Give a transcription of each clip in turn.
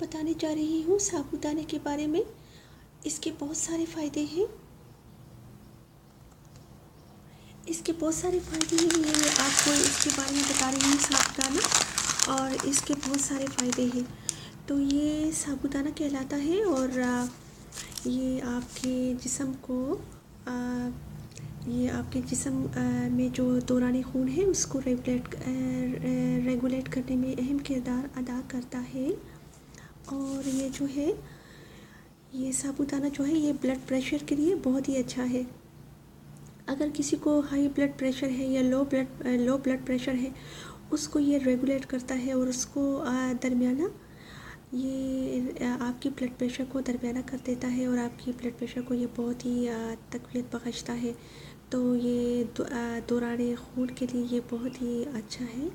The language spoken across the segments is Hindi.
बताने जा रही हूँ साबूदाने के बारे में। इसके बहुत सारे फ़ायदे हैं। ये मैं आपको इसके बारे में बता रही हूँ साबूदाना, और इसके बहुत सारे फ़ायदे हैं। तो ये साबूदाना कहलाता है और ये आपके जिस्म को में जो दौरान खून है उसको रेगुलेट करने में अहम किरदार अदा करता है। और ये जो है ये साबूदाना जो है ये ब्लड प्रेशर के लिए बहुत ही अच्छा है। अगर किसी को हाई ब्लड प्रेशर है या लो ब्लड प्रेशर है, उसको ये रेगुलेट करता है और उसको दरमियाना ये आपकी ब्लड प्रेशर को दरमियाना कर देता है और आपकी ब्लड प्रेशर को ये बहुत ही तक़वियत बख्शता है। तो ये दौरान खून के लिए ये बहुत ही अच्छा है।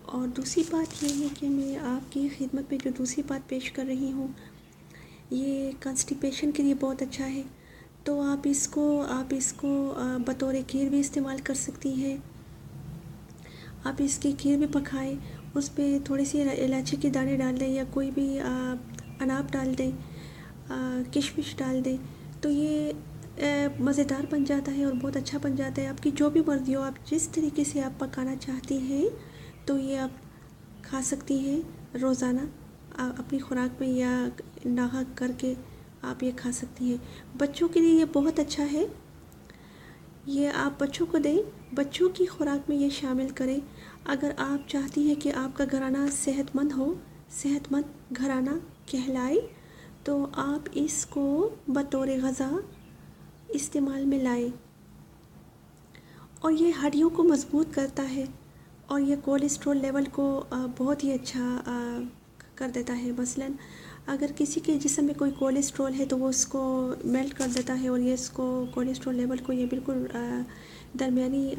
और दूसरी बात ये है कि मैं आपकी खिदमत में जो दूसरी बात पेश कर रही हूँ, ये कंस्टिपेशन के लिए बहुत अच्छा है। तो आप इसको बतौर खीर भी इस्तेमाल कर सकती हैं। आप इसकी खीर भी पकाएं, उस पर थोड़ी सी इलायची के दाने डाल दें या कोई भी अनाब डाल दें, किशमिश डाल दें, तो ये मज़ेदार बन जाता है और बहुत अच्छा बन जाता है। आपकी जो भी मर्ज़ी हो, आप जिस तरीके से आप पकाना चाहती हैं तो ये आप खा सकती हैं रोज़ाना अपनी खुराक में, या नाहक करके आप ये खा सकती हैं। बच्चों के लिए ये बहुत अच्छा है। ये आप बच्चों को दें, बच्चों की खुराक में ये शामिल करें। अगर आप चाहती हैं कि आपका घराना सेहतमंद हो, सेहतमंद घराना कहलाए, तो आप इसको बतौर ग़ज़ा इस्तेमाल में लाएं। और ये हड्डियों को मज़बूत करता है और ये कोलेस्ट्रॉल लेवल को बहुत ही अच्छा कर देता है। मसलन अगर किसी के जिस्म में कोई कोलेस्ट्रॉल है तो वो उसको मेल्ट कर देता है और ये इसको कोलेस्ट्रॉल लेवल को ये बिल्कुल दरमियानी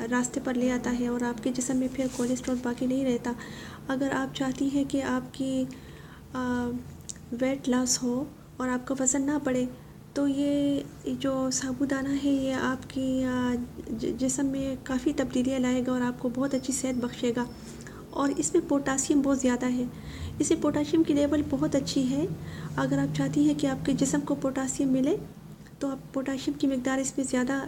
रास्ते पर ले आता है और आपके जिस्म में फिर कोलेस्ट्रॉल बाकी नहीं रहता। अगर आप चाहती हैं कि आपकी वेट लॉस हो और आपका वज़न ना बढ़े, तो ये जो साबूदाना है ये आपकी जिस्म में काफ़ी तब्दीलियाँ लाएगा और आपको बहुत अच्छी सेहत बख्शेगा। और इसमें पोटासियम बहुत ज़्यादा है, इसे पोटासियम की लेवल बहुत अच्छी है। अगर आप चाहती हैं कि आपके जिस्म को पोटासियम मिले, तो आप पोटासियम की मिक़दार इसमें ज़्यादा,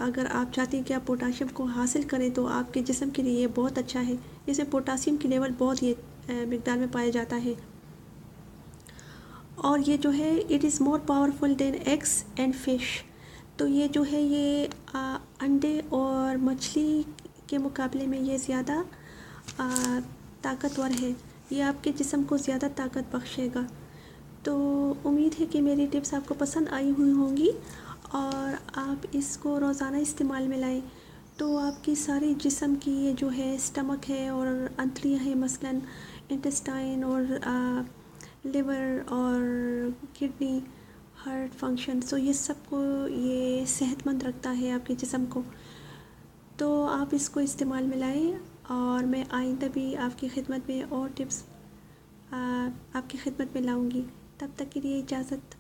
अगर आप चाहती हैं कि आप पोटासियम को हासिल करें तो आपके जिस्म के लिए ये बहुत अच्छा है। इसमें पोटासियम की लेवल बहुत ही मिक़दार में पाया जाता है। और ये जो है it is more powerful than eggs and fish. तो ये जो है ये अंडे और मछली के मुकाबले में ये ज़्यादा ताकतवर है। ये आपके जिस्म को ज़्यादा ताकत बख्शेगा। तो उम्मीद है कि मेरी टिप्स आपको पसंद आई हुई होंगी और आप इसको रोज़ाना इस्तेमाल में लाएं, तो आपकी सारी जिस्म की ये जो है स्टमक है और अंतड़ियाँ हैं, मसलन इंटेस्टाइन और लिवर और किडनी, हार्ट फंक्शन, तो ये सबको ये सेहतमंद रखता है आपके जिस्म को। तो आप इसको इस्तेमाल में लाएं और मैं आइंदा भी आपकी खिदमत में और टिप्स आपकी खिदमत में लाऊंगी। तब तक के लिए इजाज़त।